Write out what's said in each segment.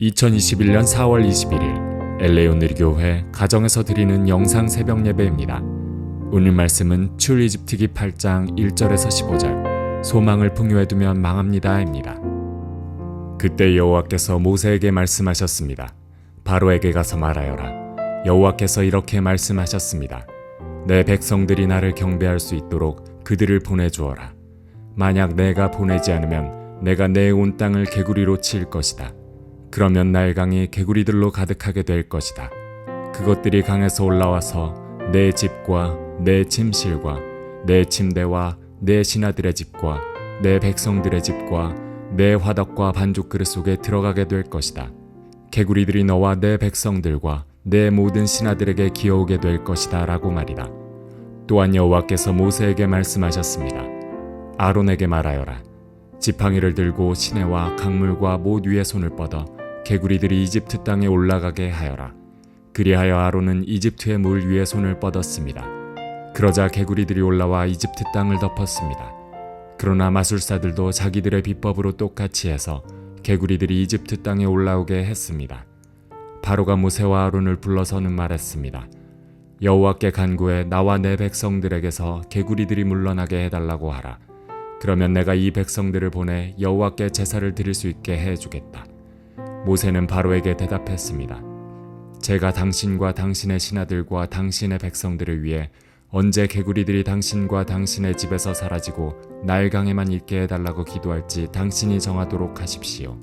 2021년 4월 21일 LA 온누리교회 가정에서 드리는 영상 새벽 예배입니다. 오늘 말씀은 출애굽기 8장 1절에서 15절 소망을 풍요에 두면 망합니다입니다. 그때 여호와께서 모세에게 말씀하셨습니다. 바로에게 가서 말하여라. 여호와께서 이렇게 말씀하셨습니다. 내 백성들이 나를 경배할 수 있도록 그들을 보내주어라. 만약 내가 보내지 않으면 내가 내 온 땅을 개구리로 칠 것이다. 그러면 나일강이 개구리들로 가득하게 될 것이다. 그것들이 강에서 올라와서 내 집과 내 침실과 내 침대와 내 신하들의 집과 내 백성들의 집과 내 화덕과 반죽 그릇 속에 들어가게 될 것이다. 개구리들이 너와 내 백성들과 내 모든 신하들에게 기어오게 될 것이다 라고 말이다. 또한 여호와께서 모세에게 말씀하셨습니다. 아론에게 말하여라. 지팡이를 들고 시내와 강물과 못 위에 손을 뻗어 개구리들이 이집트 땅에 올라가게 하여라. 그리하여 아론은 이집트의 물 위에 손을 뻗었습니다. 그러자 개구리들이 올라와 이집트 땅을 덮었습니다. 그러나 마술사들도 자기들의 비법으로 똑같이 해서 개구리들이 이집트 땅에 올라오게 했습니다. 바로가 모세와 아론을 불러서는 말했습니다. 여호와께 간구해 나와 내 백성들에게서 개구리들이 물러나게 해달라고 하라. 그러면 내가 이 백성들을 보내 여호와께 제사를 드릴 수 있게 해주겠다. 모세는 바로에게 대답했습니다. 제가 당신과 당신의 신하들과 당신의 백성들을 위해 언제 개구리들이 당신과 당신의 집에서 사라지고 나일강에만 있게 해달라고 기도할지 당신이 정하도록 하십시오.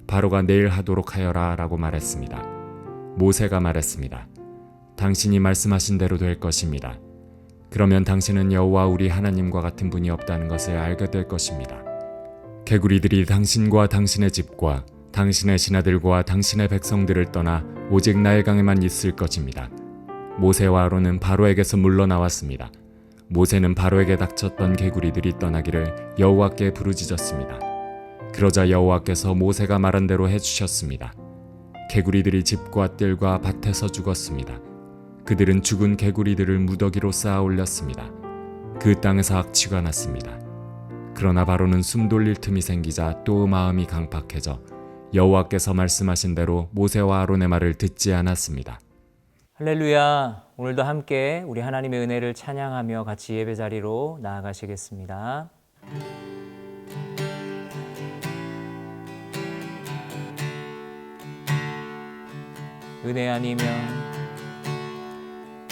바로가 내일 하도록 하여라 라고 말했습니다. 모세가 말했습니다. 당신이 말씀하신 대로 될 것입니다. 그러면 당신은 여호와 우리 하나님과 같은 분이 없다는 것을 알게 될 것입니다. 개구리들이 당신과 당신의 집과 당신의 신하들과 당신의 백성들을 떠나 오직 나일강에만 있을 것입니다. 모세와 아론은 바로에게서 물러나왔습니다. 모세는 바로에게 닥쳤던 개구리들이 떠나기를 여호와께 부르짖었습니다. 그러자 여호와께서 모세가 말한 대로 해주셨습니다. 개구리들이 집과 뜰과 밭에서 죽었습니다. 그들은 죽은 개구리들을 무더기로 쌓아 올렸습니다. 그 땅에서 악취가 났습니다. 그러나 바로는 숨 돌릴 틈이 생기자 또 마음이 강팍해져 여호와께서 말씀하신 대로 모세와 아론의 말을 듣지 않았습니다. 할렐루야. 오늘도 함께 우리 하나님의 은혜를 찬양하며 같이 예배 자리로 나아가시겠습니다.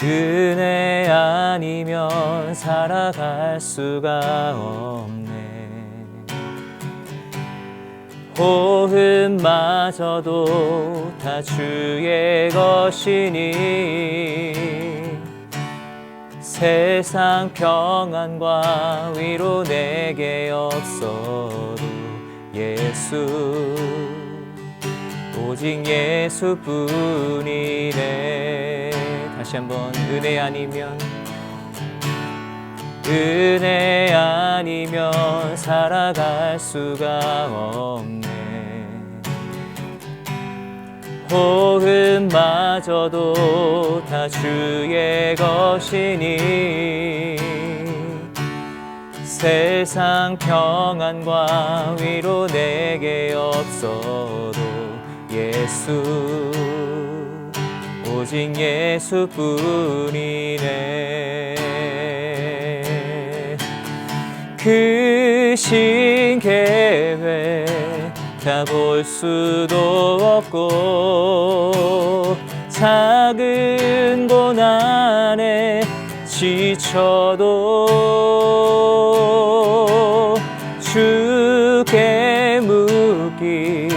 은혜 아니면 살아갈 수가 없네. 호흡마저도 다 주의 것이니 세상 평안과 위로 내게 없어도 예수 오직 예수뿐이네. 다시 한번 은혜 아니면 살아갈 수가 없네. 호흡마저도 다 주의 것이니 세상 평안과 위로 내게 없어도 예수 오직 예수뿐이네. 크신 계획 다 볼 수도 없고 작은 고난에 지쳐도 주께 묶인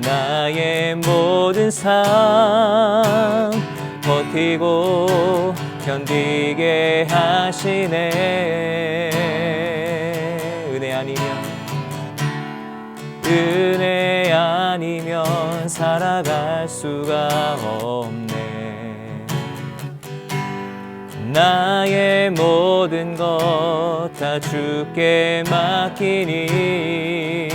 나의 모든 삶 버티고 견디게 하시네. 은혜 아니면 살아갈 수가 없네. 나의 모든 것 다 주께 맡기니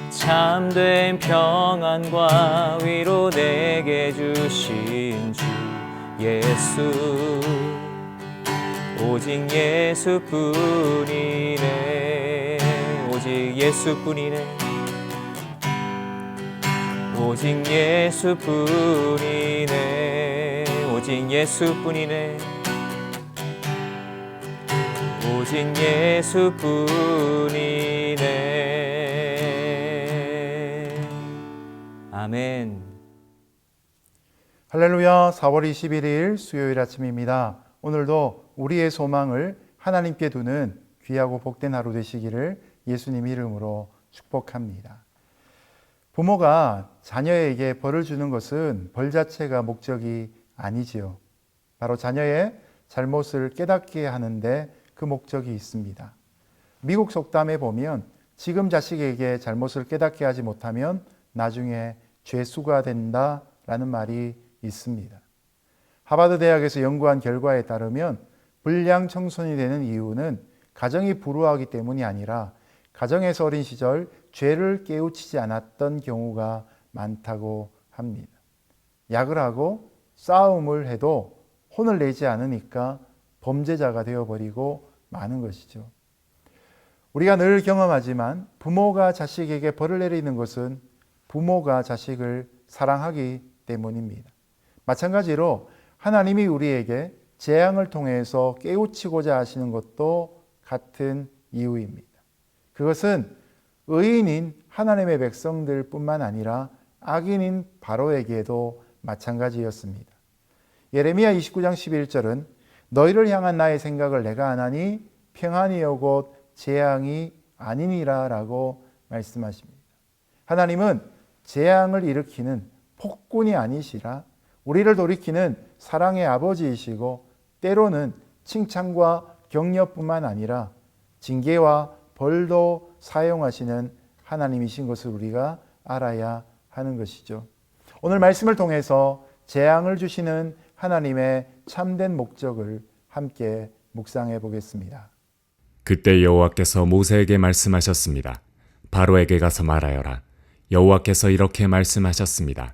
참된 평안과 위로 내게 주신 주 예수 오직 예수뿐이네. 오직 예수뿐이네. 오직 예수뿐이네. 오직 예수뿐이네. 오직 예수뿐이네. 아멘. 할렐루야. 4월 21일 수요일 아침입니다. 오늘도 우리의 소망을 하나님께 두는 귀하고 복된 하루 되시기를 예수님 이름으로 축복합니다. 부모가 자녀에게 벌을 주는 것은 벌 자체가 목적이 아니지요. 바로 자녀의 잘못을 깨닫게 하는데 그 목적이 있습니다. 미국 속담에 보면 지금 자식에게 잘못을 깨닫게 하지 못하면 나중에 죄수가 된다라는 말이 있습니다. 하버드 대학에서 연구한 결과에 따르면 불량 청소년이 되는 이유는 가정이 불우하기 때문이 아니라 가정에서 어린 시절 죄를 깨우치지 않았던 경우가 많다고 합니다. 약을 하고 싸움을 해도 혼을 내지 않으니까 범죄자가 되어버리고 마는 것이죠. 우리가 늘 경험하지만 부모가 자식에게 벌을 내리는 것은 부모가 자식을 사랑하기 때문입니다. 마찬가지로 하나님이 우리에게 재앙을 통해서 깨우치고자 하시는 것도 같은 이유입니다. 그것은 의인인 하나님의 백성들 뿐만 아니라 악인인 바로에게도 마찬가지였습니다. 예레미야 29장 11절은 너희를 향한 나의 생각을 내가 아나니 평안이요 곧 재앙이 아니니라 라고 말씀하십니다. 하나님은 재앙을 일으키는 폭군이 아니시라 우리를 돌이키는 사랑의 아버지이시고 때로는 칭찬과 격려뿐만 아니라 징계와 벌도 사용하시는 하나님이신 것을 우리가 알아야 하는 것이죠. 오늘 말씀을 통해서 재앙을 주시는 하나님의 참된 목적을 함께 묵상해 보겠습니다. 그때 여호와께서 모세에게 말씀하셨습니다. 바로에게 가서 말하여라. 여호와께서 이렇게 말씀하셨습니다.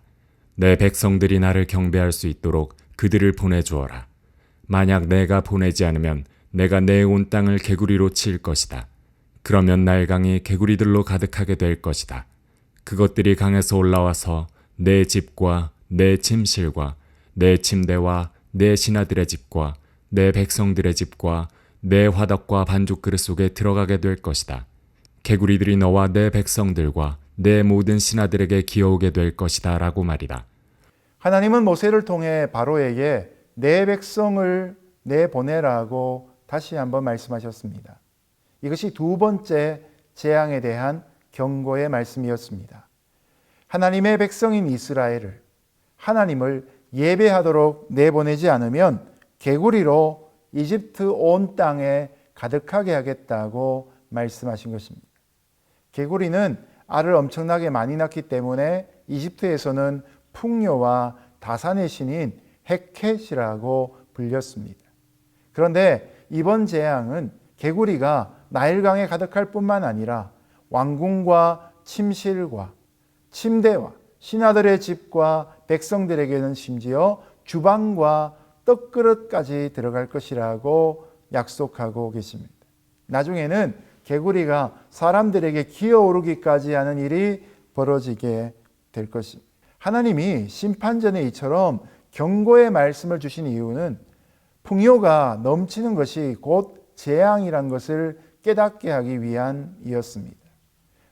내 백성들이 나를 경배할 수 있도록 그들을 보내주어라. 만약 내가 보내지 않으면 내가 내 온 땅을 개구리로 칠 것이다. 그러면 나일강이 개구리들로 가득하게 될 것이다. 그것들이 강에서 올라와서 내 집과 내 침실과 내 침대와 내 신하들의 집과 내 백성들의 집과 내 화덕과 반죽 그릇 속에 들어가게 될 것이다. 개구리들이 너와 내 백성들과 내 모든 신하들에게 기어오게 될 것이다 라고 말이다. 하나님은 모세를 통해 바로에게 내 백성을 내보내라고 다시 한번 말씀하셨습니다. 이것이 두 번째 재앙에 대한 경고의 말씀이었습니다. 하나님의 백성인 이스라엘을 하나님을 예배하도록 내보내지 않으면 개구리로 이집트 온 땅에 가득하게 하겠다고 말씀하신 것입니다. 개구리는 알을 엄청나게 많이 낳기 때문에 이집트에서는 풍요와 다산의 신인 헷켓이라고 불렸습니다. 그런데 이번 재앙은 개구리가 나일강에 가득할 뿐만 아니라 왕궁과 침실과 침대와 신하들의 집과 백성들에게는 심지어 주방과 떡그릇까지 들어갈 것이라고 약속하고 계십니다. 나중에는 개구리가 사람들에게 기어오르기까지 하는 일이 벌어지게 될 것입니다. 하나님이 심판전에 이처럼 경고의 말씀을 주신 이유는 풍요가 넘치는 것이 곧 재앙이란 것을 깨닫게 하기 위함이었습니다.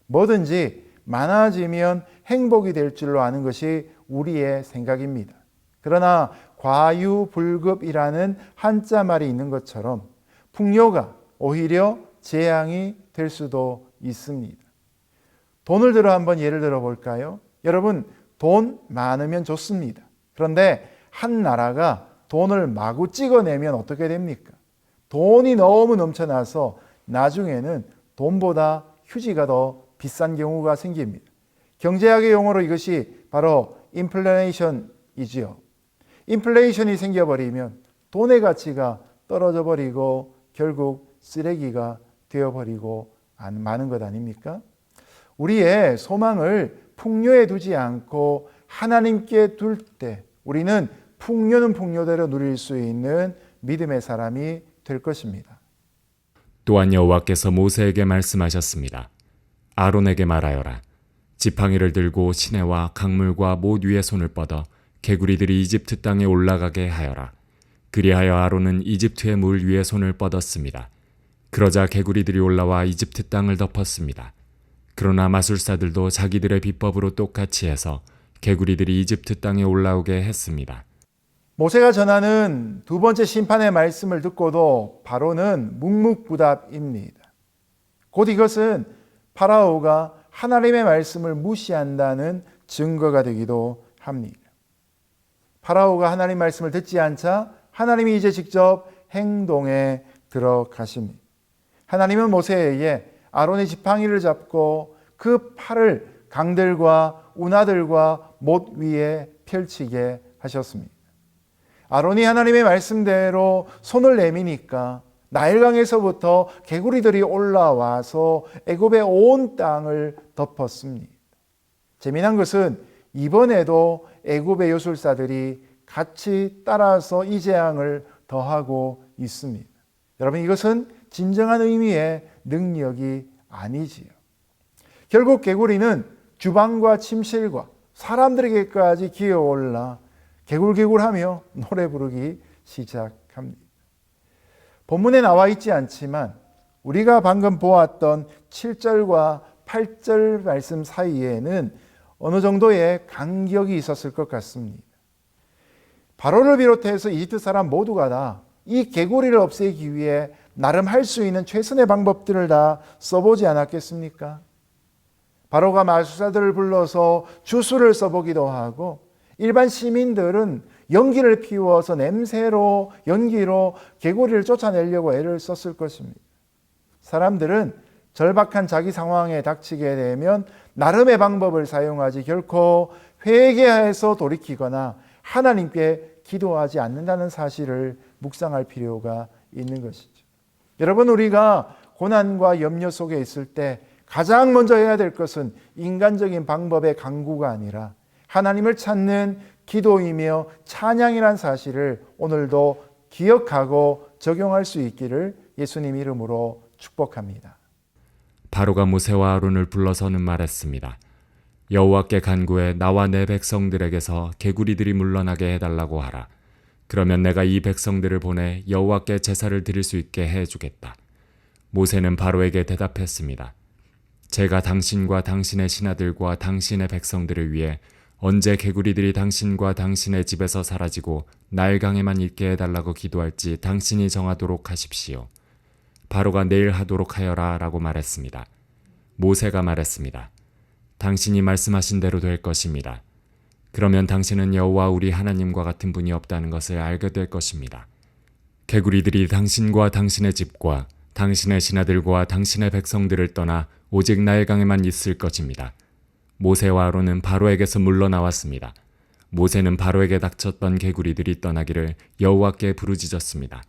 뭐든지 많아지면 행복이 될 줄로 아는 것이 우리의 생각입니다. 그러나 과유불급이라는 한자 말이 있는 것처럼 풍요가 오히려 재앙이 될 수도 있습니다. 돈을 들어 한번 예를 들어 볼까요? 여러분, 돈 많으면 좋습니다. 그런데 한 나라가 돈을 마구 찍어내면 어떻게 됩니까? 돈이 너무 넘쳐나서 나중에는 돈보다 휴지가 더 비싼 경우가 생깁니다. 경제학의 용어로 이것이 바로 인플레이션이지요. 인플레이션이 생겨버리면 돈의 가치가 떨어져 버리고 결국 쓰레기가 되어버리고 마는 것 아닙니까? 우리의 소망을 풍요에 두지 않고 하나님께 둘 때 우리는 풍요는 풍요대로 누릴 수 있는 믿음의 사람이 될 것입니다. 또한 여호와께서 모세에게 말씀하셨습니다. 아론에게 말하여라. 지팡이를 들고 시내와 강물과 못 위에 손을 뻗어 개구리들이 이집트 땅에 올라가게 하여라. 그리하여 아론은 이집트의 물 위에 손을 뻗었습니다. 그러자 개구리들이 올라와 이집트 땅을 덮었습니다. 그러나 마술사들도 자기들의 비법으로 똑같이 해서 개구리들이 이집트 땅에 올라오게 했습니다. 모세가 전하는 두 번째 심판의 말씀을 듣고도 바로는 묵묵부답입니다. 곧 이것은 파라오가 하나님의 말씀을 무시한다는 증거가 되기도 합니다. 파라오가 하나님 말씀을 듣지 않자 하나님이 이제 직접 행동에 들어가십니다. 하나님은 모세에게 아론의 지팡이를 잡고 그 팔을 강들과 운하들과 못 위에 펼치게 하셨습니다. 아론이 하나님의 말씀대로 손을 내미니까 나일강에서부터 개구리들이 올라와서 애굽의 온 땅을 덮었습니다. 재미난 것은 이번에도 애굽의 요술사들이 같이 따라서 이 재앙을 더하고 있습니다. 여러분, 이것은 진정한 의미의 능력이 아니지요. 결국 개구리는 주방과 침실과 사람들에게까지 기어올라 개굴개굴하며 노래 부르기 시작합니다. 본문에 나와 있지 않지만 우리가 방금 보았던 7절과 8절 말씀 사이에는 어느 정도의 간격이 있었을 것 같습니다. 바로를 비롯해서 이집트 사람 모두가 다 이 개구리를 없애기 위해 나름 할 수 있는 최선의 방법들을 다 써보지 않았겠습니까? 바로가 마술사들을 불러서 주술을 써보기도 하고 일반 시민들은 연기를 피워서 냄새로 연기로 개구리를 쫓아내려고 애를 썼을 것입니다. 사람들은 절박한 자기 상황에 닥치게 되면 나름의 방법을 사용하지 결코 회개해서 돌이키거나 하나님께 기도하지 않는다는 사실을 묵상할 필요가 있는 것이죠. 여러분, 우리가 고난과 염려 속에 있을 때 가장 먼저 해야 될 것은 인간적인 방법의 강구가 아니라 하나님을 찾는 기도이며 찬양이란 사실을 오늘도 기억하고 적용할 수 있기를 예수님 이름으로 축복합니다. 바로가 모세와 아론을 불러서는 말했습니다. 여호와께 간구해 나와 내 백성들에게서 개구리들이 물러나게 해달라고 하라. 그러면 내가 이 백성들을 보내 여호와께 제사를 드릴 수 있게 해주겠다. 모세는 바로에게 대답했습니다. 제가 당신과 당신의 신하들과 당신의 백성들을 위해 언제 개구리들이 당신과 당신의 집에서 사라지고 나일강에만 있게 해달라고 기도할지 당신이 정하도록 하십시오. 바로가 내일 하도록 하여라 라고 말했습니다. 모세가 말했습니다. 당신이 말씀하신 대로 될 것입니다. 그러면 당신은 여호와 우리 하나님과 같은 분이 없다는 것을 알게 될 것입니다. 개구리들이 당신과 당신의 집과 당신의 신하들과 당신의 백성들을 떠나 오직 나일강에만 있을 것입니다. 모세와 아론은 바로에게서 물러나왔습니다. 모세는 바로에게 닥쳤던 개구리들이 떠나기를 여호와께 부르짖었습니다.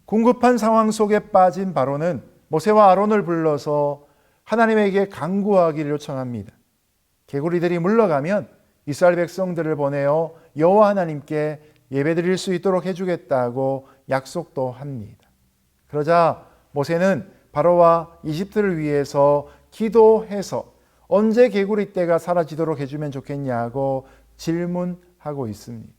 궁급한 상황 속에 빠진 바로는 모세와 아론을 불러서 하나님에게 간구하기를 요청합니다. 개구리들이 물러가면 이스라엘 백성들을 보내어 여호와 하나님께 예배드릴 수 있도록 해주겠다고 약속도 합니다. 그러자 모세는 바로와 이집트를 위해서 기도해서 언제 개구리 떼가 사라지도록 해주면 좋겠냐고 질문하고 있습니다.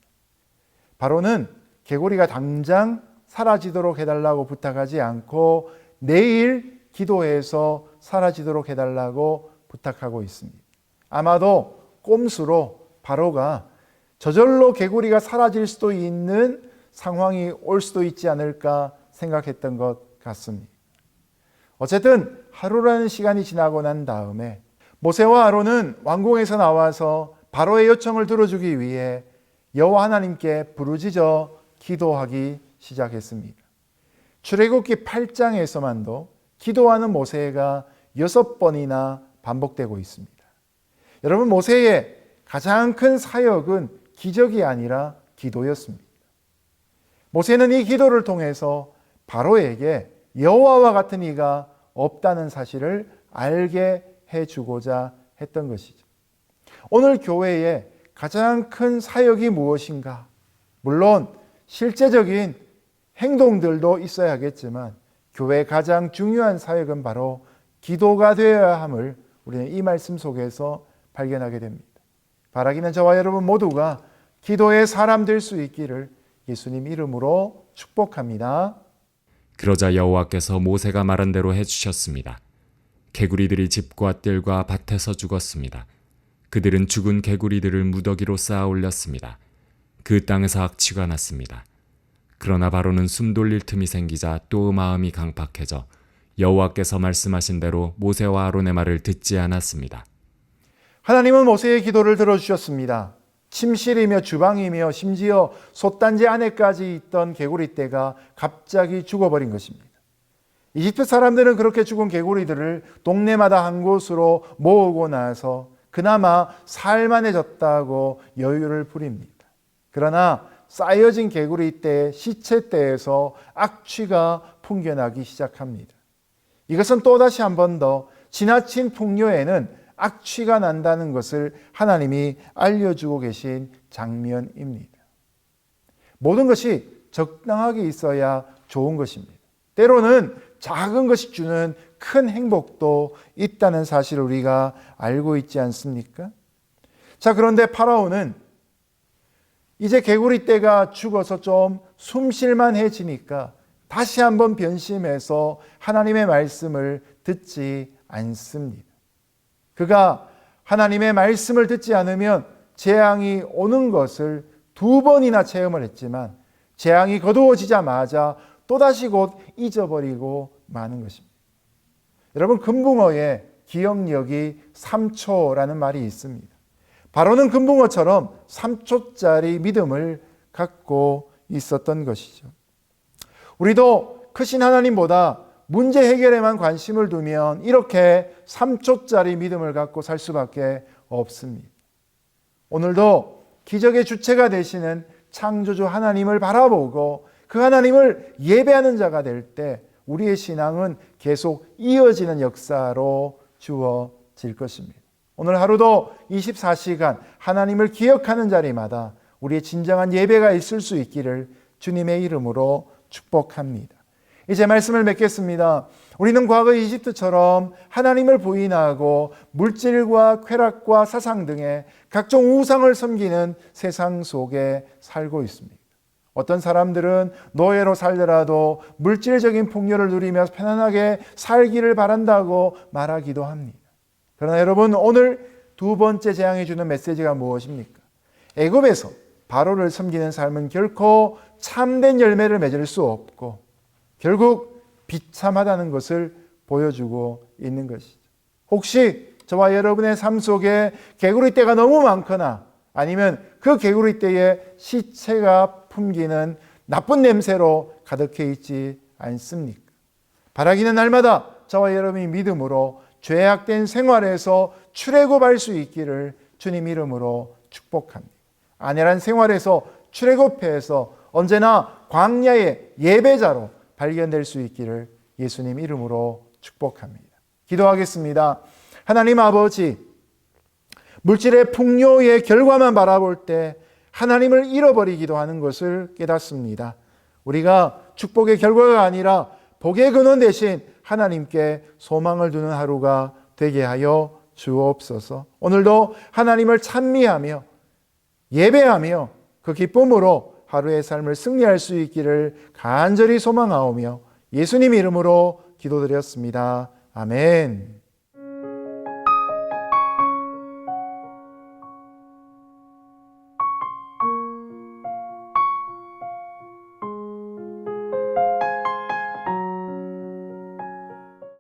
바로는 개구리가 당장 사라지도록 해달라고 부탁하지 않고 내일 기도해서 사라지도록 해달라고 부탁하고 있습니다. 아마도 꼼수로 바로가 저절로 개구리가 사라질 수도 있는 상황이 올 수도 있지 않을까 생각했던 것 같습니다. 어쨌든 하루라는 시간이 지나고 난 다음에 모세와 아론은 왕궁에서 나와서 바로의 요청을 들어주기 위해 여호와 하나님께 부르짖어 기도하기 시작했습니다. 출애굽기 8장에서만도 기도하는 모세가 6번이나 반복되고 있습니다. 여러분, 모세의 가장 큰 사역은 기적이 아니라 기도였습니다. 모세는 이 기도를 통해서 바로에게 여호와와 같은 이가 없다는 사실을 알게 해주고자 했던 것이죠. 오늘 교회의 가장 큰 사역이 무엇인가? 물론 실제적인 행동들도 있어야 하겠지만 교회의 가장 중요한 사역은 바로 기도가 되어야 함을 우리는 이 말씀 속에서 발견하게 됩니다. 바라기는 저와 여러분 모두가 기도의 사람 될 수 있기를 예수님 이름으로 축복합니다. 그러자 여호와께서 모세가 말한 대로 해주셨습니다. 개구리들이 집과 뜰과 밭에서 죽었습니다. 그들은 죽은 개구리들을 무더기로 쌓아 올렸습니다. 그 땅에서 악취가 났습니다. 그러나 바로는 숨 돌릴 틈이 생기자 또 마음이 강팍해져 여호와께서 말씀하신 대로 모세와 아론의 말을 듣지 않았습니다. 하나님은 모세의 기도를 들어주셨습니다. 침실이며 주방이며 심지어 솥단지 안에까지 있던 개구리떼가 갑자기 죽어버린 것입니다. 이집트 사람들은 그렇게 죽은 개구리들을 동네마다 한 곳으로 모으고 나서 그나마 살만해졌다고 여유를 부립니다. 그러나 쌓여진 개구리떼의 시체대에서 악취가 풍겨나기 시작합니다. 이것은 또다시 한 번 더 지나친 풍요에는 악취가 난다는 것을 하나님이 알려주고 계신 장면입니다. 모든 것이 적당하게 있어야 좋은 것입니다. 때로는 작은 것이 주는 큰 행복도 있다는 사실을 우리가 알고 있지 않습니까? 자, 그런데 파라오는 이제 개구리떼가 죽어서 좀 숨쉴만해지니까 다시 한번 변심해서 하나님의 말씀을 듣지 않습니다. 그가 하나님의 말씀을 듣지 않으면 재앙이 오는 것을 2번이나 체험을 했지만 재앙이 거두어지자마자 또다시 곧 잊어버리고 마는 것입니다. 여러분, 금붕어의 기억력이 3초라는 말이 있습니다. 바로는 금붕어처럼 3초짜리 믿음을 갖고 있었던 것이죠. 우리도 크신 하나님보다 문제 해결에만 관심을 두면 이렇게 3초짜리 믿음을 갖고 살 수밖에 없습니다. 오늘도 기적의 주체가 되시는 창조주 하나님을 바라보고 그 하나님을 예배하는 자가 될 때 우리의 신앙은 계속 이어지는 역사로 주어질 것입니다. 오늘 하루도 24시간 하나님을 기억하는 자리마다 우리의 진정한 예배가 있을 수 있기를 주님의 이름으로 축복합니다. 이제 말씀을 맺겠습니다. 우리는 과거 이집트처럼 하나님을 부인하고 물질과 쾌락과 사상 등의 각종 우상을 섬기는 세상 속에 살고 있습니다. 어떤 사람들은 노예로 살더라도 물질적인 풍요를 누리며 편안하게 살기를 바란다고 말하기도 합니다. 그러나 여러분, 오늘 2번째 재앙이 주는 메시지가 무엇입니까? 애굽에서 바로를 섬기는 삶은 결코 참된 열매를 맺을 수 없고 결국 비참하다는 것을 보여주고 있는 것이죠. 혹시 저와 여러분의 삶 속에 개구리떼가 너무 많거나 아니면 그 개구리떼의 시체가 품기는 나쁜 냄새로 가득해 있지 않습니까? 바라기는 날마다 저와 여러분이 믿음으로 죄악된 생활에서 출애굽할 수 있기를 주님 이름으로 축복합니다. 안일한 생활에서 출애굽해서 언제나 광야의 예배자로 발견될 수 있기를 예수님 이름으로 축복합니다. 기도하겠습니다. 하나님 아버지, 물질의 풍요의 결과만 바라볼 때 하나님을 잃어버리기도 하는 것을 깨닫습니다. 우리가 축복의 결과가 아니라 복의 근원 대신 하나님께 소망을 두는 하루가 되게 하여 주옵소서. 오늘도 하나님을 찬미하며 예배하며 그 기쁨으로 하루의 삶을 승리할 수 있기를 간절히 소망하오며 예수님 이름으로 기도드렸습니다. 아멘.